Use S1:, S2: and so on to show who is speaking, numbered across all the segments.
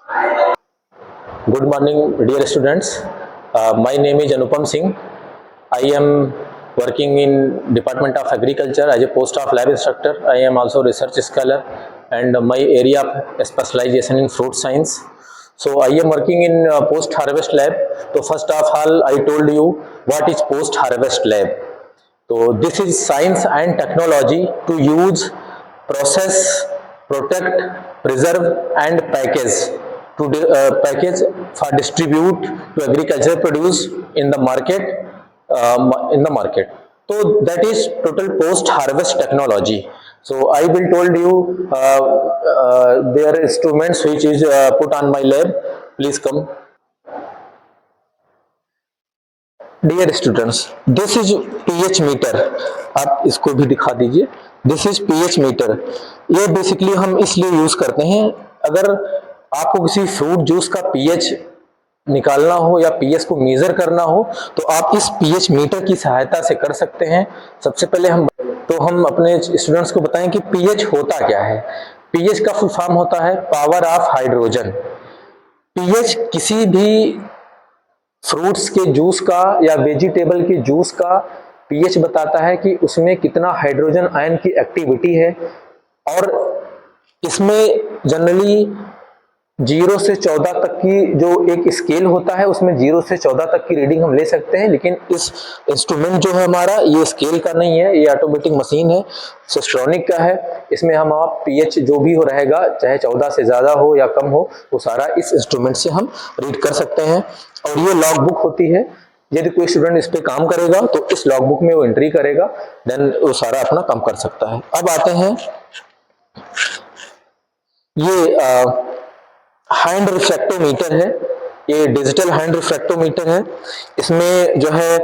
S1: Good morning, dear students. My name is Anupam Singh. I am working in Department of Agriculture as a post of lab instructor. I am also research scholar, and my area of specialization in fruit science. So I am working in post harvest lab. So first of all, I told you what is post harvest lab. So this is science and technology to use, process, protect, preserve and package to package for distribute to agriculture produce in the market. So that is total post harvest technology. So I will told you their instruments which is put on my lab. Please come. Dear students, this is pH meter. आप इसको भी दिखा दीजिए। This is pH meter. ये basically हम इसलिए use करते हैं, अगर आपको किसी फ्रूट जूस का पीएच निकालना हो या पीएच को मेजर करना हो तो आप इस पीएच मीटर की सहायता से कर सकते हैं। सबसे पहले हम अपने स्टूडेंट्स को बताएं कि पीएच होता क्या है। पीएच का फुल फॉर्म होता है पावर ऑफ हाइड्रोजन। पीएच किसी भी फ्रूट्स के जूस का या वेजिटेबल के जूस का पीएच बताता है कि उसमें कितना हाइड्रोजन आयन की एक्टिविटी है, और इसमें जनरली 0 से 14 तक की जो एक स्केल होता है उसमें 0 से 14 तक की रीडिंग हम ले सकते हैं, लेकिन इस इंस्ट्रूमेंट जो है हमारा ये स्केल का नहीं है, ये ऑटोमेटिक मशीन है, सिस्ट्रॉनिक का है। इसमें हम आप पीएच जो भी हो रहेगा चाहे 14 से ज्यादा हो या कम हो वो सारा इस इंस्ट्रूमेंट से हम रीड कर सकते हैं। और ये लॉग बुक होती है, यदि कोई स्टूडेंट इस पे काम करेगा तो इस लॉग बुक में वो एंट्री करेगा, देन वो सारा अपना काम कर सकता है। अब आते हैं ये हैंड रिफ्रैक्टोमीटर है। ये डिजिटल हैंड रिफ्रैक्टोमीटर है। इसमें जो है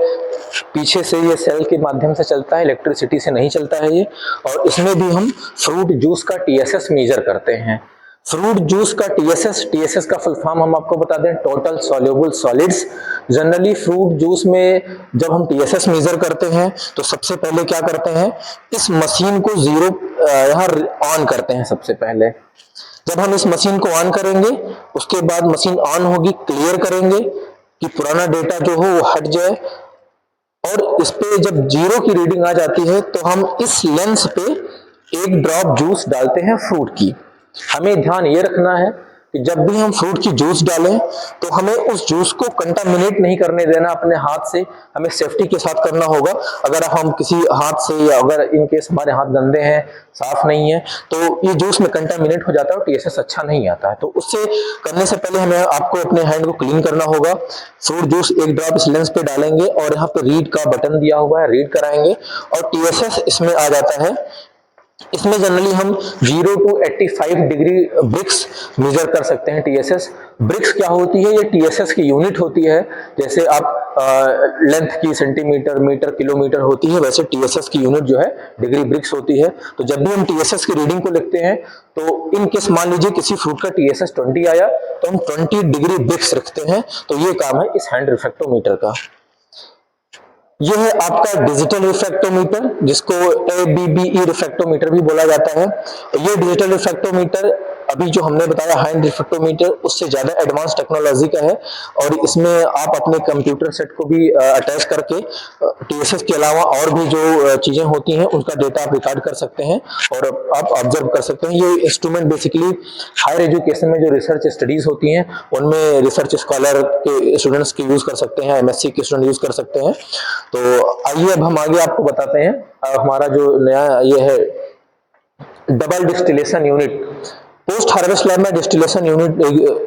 S1: पीछे से ये सेल के माध्यम से चलता है, इलेक्ट्रिसिटी से नहीं चलता है ये। और इसमें भी हम फ्रूट जूस का टीएसएस मेजर करते हैं। फ्रूट जूस का टीएसएस का फुल फॉर्म हम आपको बता दें, total soluble solids. Generally fruit juice में जब हम टीएसएस मेजर करते हैं तो सबसे पहले क्या करते हैं, इस मशीन को यहाँ ऑन करते हैं। सबसे पहले जब हम इस मशीन को ऑन करेंगे उसके बाद मशीन ऑन होगी, क्लियर करेंगे कि पुराना डेटा जो हो वो हट जाए, और इस पे जब 0 की रीडिंग आ जाती है तो हम इस लेंस पे एक ड्रॉप जूस डालते हैं फ्रूट की। हमें ध्यान ये रखना है कि जब भी हम फ्रूट की जूस डालें तो हमें उस जूस को कंटामिनेट नहीं करने देना अपने हाथ से, हमें सेफ्टी के साथ करना होगा। अगर हम किसी हाथ से या अगर इन केस हमारे हाथ गंदे हैं, साफ नहीं है, तो ये जूस में कंटामिनेट हो जाता है और टीएसएस अच्छा नहीं आता है। तो उससे करने से पहले हमें आपको अपने हैंड को क्लीन करना होगा। फ्रूट जूस एक ड्रॉप इस लेंस पे डालेंगे और यहाँ पे रीड का बटन दिया हुआ है, रीड कराएंगे और टीएसएस इसमें आ जाता है। इसमें जनरली हम 0 to 85 डिग्री ब्रिक्स मेजर कर सकते हैं। टीएसएस ब्रिक्स क्या होती है, ये टीएसएस की यूनिट होती है। जैसे आप लेंथ की सेंटीमीटर, मीटर, किलोमीटर होती है, वैसे टीएसएस की यूनिट जो है डिग्री ब्रिक्स होती है। तो जब भी हम टीएसएस की रीडिंग को लिखते हैं तो इन केस मान लीजिए किसी फ्रूट का टीएसएस 20 आया तो हम 20 डिग्री ब्रिक्स रखते हैं। तो ये काम है इस हैंड रिफ्रैक्टोमीटर का। यह है आपका डिजिटल रिफ्रैक्टोमीटर, जिसको ABBE रिफ्रैक्टोमीटर भी बोला जाता है। ये डिजिटल रिफ्रैक्टोमीटर अभी जो हमने बताया हैंड रिफ्रैक्टोमीटर उससे ज्यादा एडवांस टेक्नोलॉजी का है, और इसमें आप अपने कंप्यूटर सेट को भी अटैच करके टीएसएस के अलावा और भी जो चीजें होती हैं उनका डेटा आप रिकॉर्ड कर सकते हैं और आप ऑब्जर्व कर सकते हैं। ये इंस्ट्रूमेंट बेसिकली हायर एजुकेशन में जो रिसर्च स्टडीज होती हैं उनमें रिसर्च स्कॉलर के स्टूडेंट्स के यूज कर सकते हैं, एमएससी के स्टूडेंट यूज कर सकते हैं। तो आइए अब हम आगे आपको बताते हैं हमारा जो नया ये है double distillation unit. Post harvest lab में डिस्टिलेशन यूनिट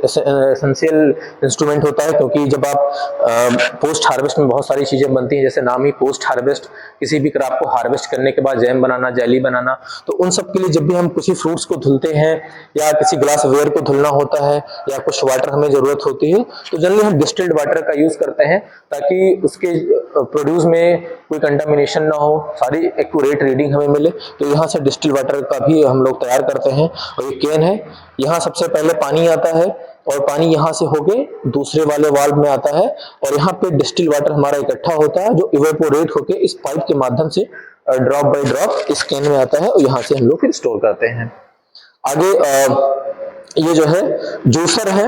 S1: एसेंशियल इंस्ट्रूमेंट होता है, क्योंकि जब आप पोस्ट हार्वेस्ट में बहुत सारी चीजें बनती हैं, जैसे नाम ही पोस्ट हार्वेस्ट, किसी भी क्रॉप को हार्वेस्ट करने के बाद जैम बनाना, जेली बनाना, तो उन सब के लिए जब भी हम किसी फ्रूट्स को धुलते हैं या किसी ग्लास वेयर को धुलना होता है या कुछ वाटर हमें जरूरत होती है तो जनरली हम डिस्टिल्ड वाटर का यूज करते हैं ताकि उसके प्रोड्यूस में कोई कंटामिनेशन ना हो, सारी एक्यूरेट रीडिंग हमें मिले। तो यहाँ से डिस्टिल्ड वाटर का भी हम लोग तैयार करते हैं। और ये कैन है, यहाँ सबसे पहले पानी आता है और पानी यहाँ से होके दूसरे वाले वाल्व में आता है और यहाँ पे डिस्टिल वाटर हमारा इकट्ठा होता है जो इवेपोरेट होके इस पाइप के माध्यम से ड्रॉप बाय ड्रॉप इस कैन में आता है और यहाँ से हम लोग फिर स्टोर करते हैं। आगे ये जो है जूसर है,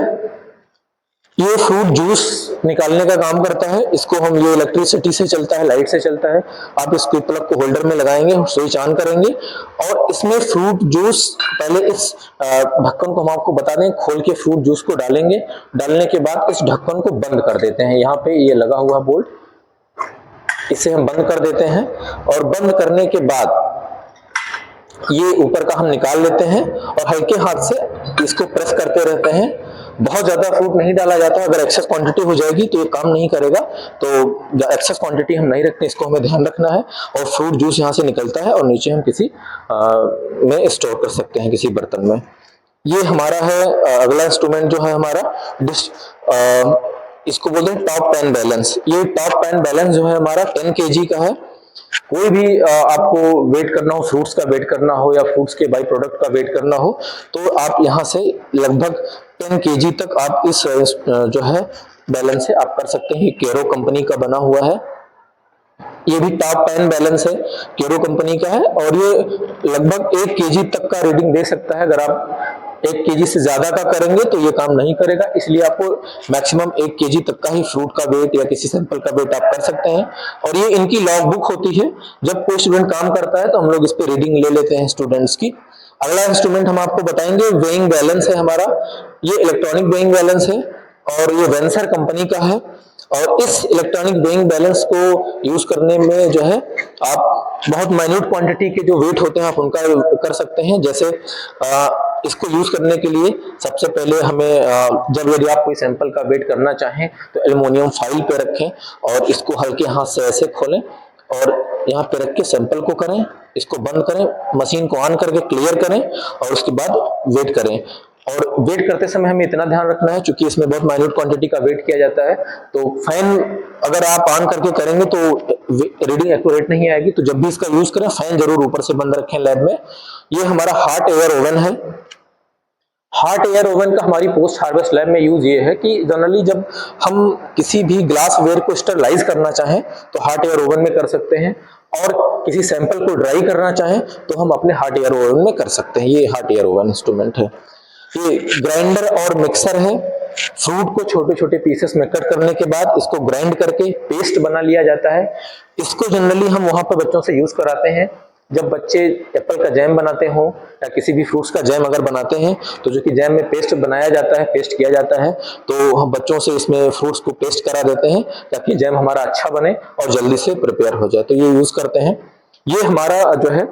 S1: ये फ्रूट जूस निकालने का काम करता है। इसको हम, ये इलेक्ट्रिसिटी से चलता है, लाइट से चलता है। आप इसको प्लग को होल्डर में लगाएंगे, स्विच ऑन करेंगे और इसमें फ्रूट जूस, पहले इस ढक्कन को हम आपको बता दें, खोल के फ्रूट जूस को डालेंगे। डालने के बाद इस ढक्कन को बंद कर देते हैं। यहाँ पे ये लगा हुआ बोल्ट, इसे हम बंद कर देते हैं और बंद करने के बाद ये ऊपर का हम निकाल लेते हैं और हल्के हाथ से इसको प्रेस करते रहते हैं। बहुत ज्यादा फ्रूट नहीं डाला जाता, अगर एक्सेस क्वांटिटी हो जाएगी तो ये काम नहीं करेगा। तो एक्सेस क्वांटिटी हम नहीं रखते, इसको हमें ध्यान रखना है। और फ्रूट जूस यहाँ से निकलता है और नीचे हम किसी में स्टोर कर सकते हैं, किसी बर्तन में। ये हमारा है अगला इंस्ट्रूमेंट जो है हमारा इसको बोलते हैं टॉप पेन बैलेंस। ये टॉप पेन बैलेंस जो है हमारा 10 kg का है। कोई भी आपको वेट करना हो, फ्रूट्स का वेट करना हो या फ्रूट्स के बाई प्रोडक्ट का वेट करना हो, तो आप यहाँ से लगभग 10 kg तक आप इस जो है बैलेंस से आप कर सकते हैं। केरो कंपनी का बना हुआ है, ये भी टॉप पेन बैलेंस है, केरो कंपनी का है और ये लगभग 1 kg तक का रीडिंग दे सकता है। अगर आप 1 kg से ज्यादा का करेंगे तो ये काम नहीं करेगा, इसलिए आपको मैक्सिमम 1 kg तक का ही फ्रूट का वेट या किसी सैंपल का वेट आप कर सकते हैं। और ये इनकी लॉग बुक होती है, जब कोई स्टूडेंट काम करता है तो हम लोग इस पे रीडिंग ले लेते हैं स्टूडेंट्स की। अगला इंस्ट्रूमेंट हम आपको बताएंगे, वेइंग बैलेंस है हमारा। ये इलेक्ट्रॉनिक वेइंग बैलेंस है और ये वेंसर कंपनी का है। और इस इलेक्ट्रॉनिक वेइंग बैलेंस को यूज करने में जो है आप बहुत माइन्यूट क्वांटिटी के जो वेट होते हैं आप उनका कर सकते हैं। जैसे इसको यूज करने के लिए सबसे पहले हमें जब यदि आप कोई सैंपल का वेट करना चाहें तो एल्युमिनियम फाइल पे रखें और इसको हल्के हाथ से ऐसे खोलें और यहाँ पे रख के सैंपल को करें, इसको बंद करें, मशीन को ऑन करके क्लियर करें और उसके बाद वेट करें। और वेट करते समय हमें इतना ध्यान रखना है, क्योंकि इसमें बहुत माइन्यूट क्वांटिटी का वेट किया जाता है, तो फैन अगर आप ऑन करके करेंगे तो रीडिंग एक्यूरेट नहीं आएगी। तो जब भी इसका यूज करें फैन जरूर ऊपर से बंद रखें लैब में। ये हमारा हॉट एयर ओवन है। हॉट एयर ओवन का हमारी पोस्ट हार्वेस्ट लैब में यूज ये है कि जनरली जब हम किसी भी ग्लास वेयर को स्टरलाइज करना चाहें तो हॉट एयर ओवन में कर सकते हैं, और किसी सैंपल को ड्राई करना चाहें तो हम अपने हॉट एयर ओवन में कर सकते हैं। ये हॉट एयर ओवन इंस्ट्रूमेंट है। ये ग्राइंडर और मिक्सर है। फ्रूट को छोटे छोटे पीसेस में कट करने के बाद इसको ग्राइंड करके पेस्ट बना लिया जाता है। इसको जनरली हम वहां पर बच्चों से यूज कराते हैं जब बच्चे एप्पल का जैम बनाते हो या किसी भी फ्रूट्स का जैम अगर बनाते हैं, तो जो कि जैम में पेस्ट बनाया जाता है, पेस्ट किया जाता है, तो हम बच्चों से इसमें फ्रूट्स को पेस्ट करा देते हैं ताकि जैम हमारा अच्छा बने और जल्दी से प्रिपेयर हो जाए, तो ये यूज करते हैं। ये हमारा जो है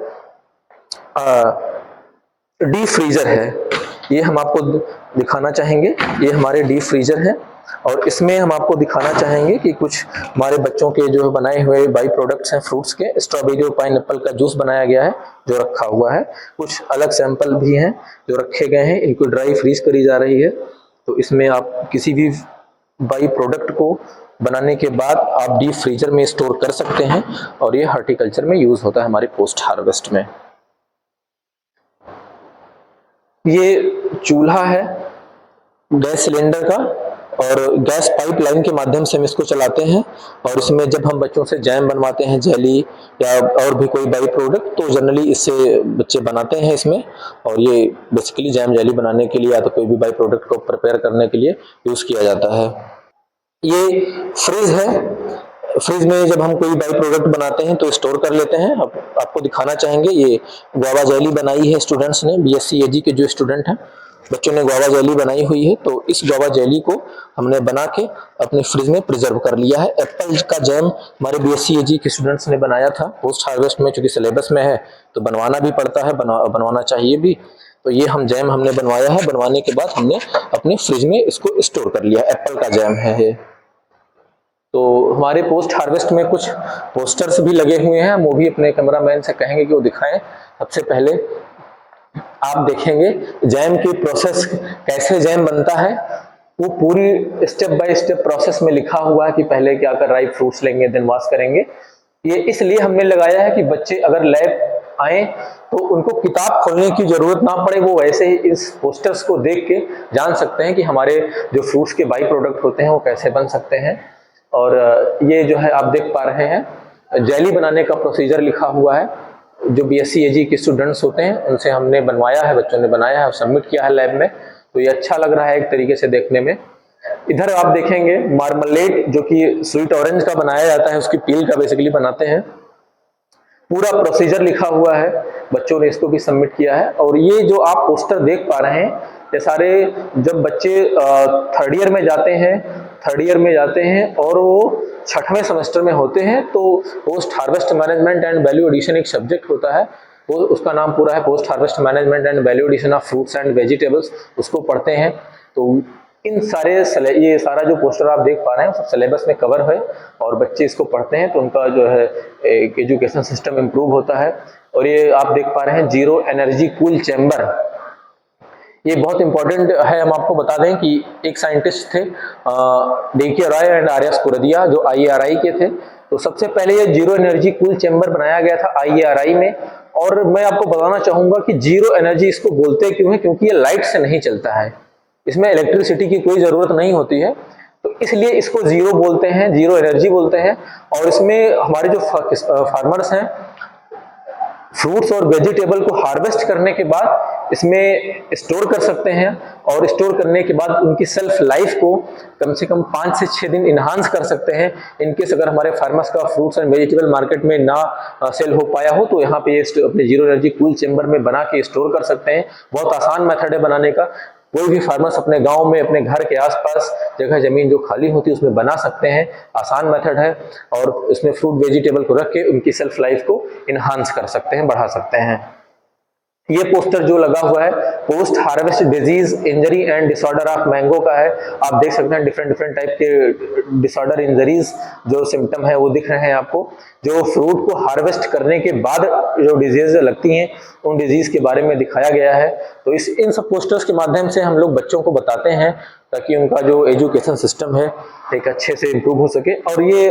S1: डीप फ्रीजर है। ये हम आपको दिखाना चाहेंगे, ये हमारे डीप फ्रीजर है और इसमें हम आपको दिखाना चाहेंगे कि कुछ हमारे बच्चों के जो बनाए हुए बाई प्रोडक्ट्स हैं फ्रूट्स के। स्ट्रॉबेरी और पाइनएप्पल का जूस बनाया गया है जो रखा हुआ है। कुछ अलग सैंपल भी हैं जो रखे गए हैं, इनको ड्राई फ्रीज करी जा रही है। तो इसमें आप किसी भी बाई प्रोडक्ट को बनाने के बाद आप डीप फ्रीजर में स्टोर कर सकते हैं और ये हॉर्टिकल्चर में यूज होता है हमारे पोस्ट हार्वेस्ट में। ये चूल्हा है गैस सिलेंडर का और गैस पाइपलाइन के माध्यम से हम इसको चलाते हैं। और इसमें जब हम बच्चों से जैम बनवाते हैं, जेली या और भी कोई बाई प्रोडक्ट, तो जनरली इससे बच्चे बनाते हैं इसमें। और ये बेसिकली जैम जेली बनाने के लिए या तो कोई भी बाई प्रोडक्ट को प्रिपेयर करने के लिए यूज किया जाता है। ये फ्रिज है। फ्रिज में जब हम कोई बाई प्रोडक्ट बनाते हैं तो स्टोर कर लेते हैं। अब आपको दिखाना चाहेंगे, ये गुआवा जेली बनाई है स्टूडेंट्स ने, बीएससी एजी के जो स्टूडेंट हैं, बच्चों ने गुआवा जेली बनाई हुई है। तो इस गुआवा जेली को हमने बना के अपने फ्रिज में प्रिजर्व कर लिया है। एप्पल का जैम हमारे बीएससी एजी के स्टूडेंट्स ने बनाया था पोस्ट हार्वेस्ट में, चूंकि सिलेबस में है तो बनवाना भी पड़ता है, बनवाना चाहिए भी। तो ये हम जैम हमने बनवाया है, बनवाने के बाद हमने अपने फ्रिज में इसको स्टोर कर लिया। एप्पल का जैम है ये। तो हमारे पोस्ट हार्वेस्ट में कुछ पोस्टर्स भी लगे हुए हैं, वो भी अपने कैमरामैन से कहेंगे कि वो दिखाएं। सबसे पहले आप देखेंगे जैम की प्रोसेस, कैसे जैम बनता है, वो पूरी स्टेप बाय स्टेप प्रोसेस में लिखा हुआ है कि पहले क्या कर राइप फ्रूट्स लेंगे, देन वॉश करेंगे। ये इसलिए हमने लगाया है कि बच्चे अगर लैब आए तो उनको किताब खोलने की जरूरत ना पड़े, वो वैसे ही इस पोस्टर्स को देख के जान सकते हैं कि हमारे जो फ्रूट्स के बाई प्रोडक्ट होते हैं वो कैसे बन सकते हैं। और ये जो है आप देख पा रहे हैं जेली बनाने का प्रोसीजर लिखा हुआ है। जो बीएससी एजी के स्टूडेंट्स होते हैं उनसे हमने बनवाया है, बच्चों ने बनाया है और सबमिट किया है लैब में। तो ये अच्छा लग रहा है एक तरीके से देखने में। इधर आप देखेंगे मार्मलेट जो कि स्वीट ऑरेंज का बनाया जाता है, उसकी पील का बेसिकली बनाते हैं। पूरा प्रोसीजर लिखा हुआ है, बच्चों ने इसको भी सबमिट किया है। और ये जो आप पोस्टर देख पा रहे हैं, ये सारे जब बच्चे थर्ड ईयर में जाते हैं और वो 6वें सेमेस्टर में होते हैं, तो post harvest management and value addition एक सब्जेक्ट होता है, वो उसका नाम पूरा है post harvest management and value addition of fruits and vegetables, उसको पढ़ते हैं। तो इन सारे ये सारा जो पोस्टर आप देख पा रहे हैं सब सिलेबस में कवर है, और बच्चे इसको पढ़ते हैं तो उनका जो है एक एजुकेशन सिस्टम इम्प्रूव होता है। और ये आप देख पा रहे हैं जीरो एनर्जी कूल चैम्बर, ये बहुत इंपॉर्टेंट है। हम आपको बता दें कि एक साइंटिस्ट थे डेके रॉय एंड आर्या स्पुरदिया, जो IARI के थे। तो सबसे पहले ये जीरो एनर्जी कूल चैम्बर बनाया गया था IARI में। और मैं आपको बताना चाहूंगा कि जीरो एनर्जी इसको बोलते क्यों है, क्योंकि ये लाइट से नहीं चलता है, इसमें इलेक्ट्रिसिटी की कोई जरूरत नहीं होती है, तो इसलिए इसको जीरो बोलते हैं, जीरो एनर्जी बोलते हैं। और इसमें हमारे जो फार्मर्स हैं फ्रूट्स और वेजिटेबल को हार्वेस्ट करने के बाद इसमें स्टोर कर सकते हैं, और स्टोर करने के बाद उनकी सेल्फ लाइफ को कम से कम 5 से 6 दिन इनहांस कर सकते हैं। इनकेस अगर हमारे फार्मर्स का फ्रूट्स एंड वेजिटेबल मार्केट में ना सेल हो पाया हो, तो यहाँ पे ये अपने जीरो एनर्जी कूल चेम्बर में बना के स्टोर कर सकते हैं। बहुत आसान मेथड है बनाने का, कोई भी फार्मर्स अपने गांव में अपने घर के आसपास जगह जमीन जो खाली होती है उसमें बना सकते हैं, आसान मेथड है। और इसमें फ्रूट वेजिटेबल को रख के उनकी सेल्फ लाइफ को इनहांस कर सकते हैं, बढ़ा सकते हैं। ये पोस्टर जो लगा हुआ है post harvest disease injury and disorder of mango का है। आप देख सकते हैं डिफरेंट टाइप के डिसऑर्डर इंजरीज जो सिम्टम है वो दिख रहे हैं आपको, जो फ्रूट को हार्वेस्ट करने के बाद जो डिजीज लगती हैं उन डिजीज के बारे में दिखाया गया है। तो इन सब पोस्टर्स के माध्यम से हम लोग बच्चों को बताते हैं ताकि उनका जो एजुकेशन सिस्टम है एक अच्छे से इम्प्रूव हो सके। और ये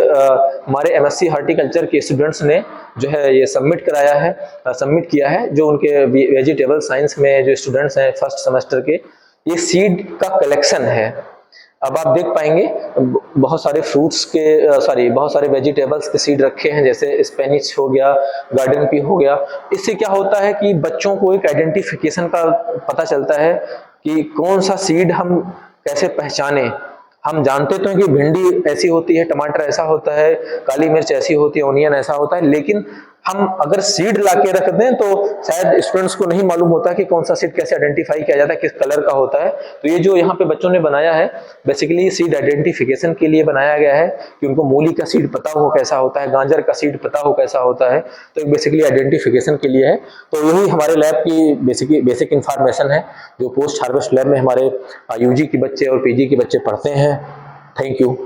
S1: हमारे MSc हॉर्टिकल्चर के स्टूडेंट्स ने जो है ये सबमिट किया है, जो उनके वेजिटेबल साइंस में जो स्टूडेंट्स हैं फर्स्ट सेमेस्टर के, ये सीड का कलेक्शन है। अब आप देख पाएंगे बहुत सारे बहुत सारे वेजिटेबल्स के सीड रखे हैं, जैसे स्पेनिश हो गया, गार्डन पी हो गया। इससे क्या होता है कि बच्चों को एक आइडेंटिफिकेशन का पता चलता है कि कौन सा सीड हम कैसे पहचाने। हम जानते तो हैं कि भिंडी ऐसी होती है, टमाटर ऐसा होता है, काली मिर्च ऐसी होती है, ओनियन ऐसा होता है, लेकिन हम अगर सीड लाके रख दें तो शायद स्टूडेंट्स को नहीं मालूम होता कि कौन सा सीड कैसे आइडेंटिफाई किया जाता है, किस कलर का होता है। तो ये जो यहाँ पे बच्चों ने बनाया है बेसिकली सीड आइडेंटिफिकेशन के लिए बनाया गया है, कि उनको मूली का सीड पता हो कैसा होता है, गाजर का सीड पता हो कैसा होता है, तो बेसिकली आइडेंटिफिकेशन के लिए है। तो यही हमारे लैब की बेसिक इंफॉर्मेशन है जो पोस्ट हार्वेस्ट लैब में हमारे UG के बच्चे और PG के बच्चे पढ़ते हैं। Thank you.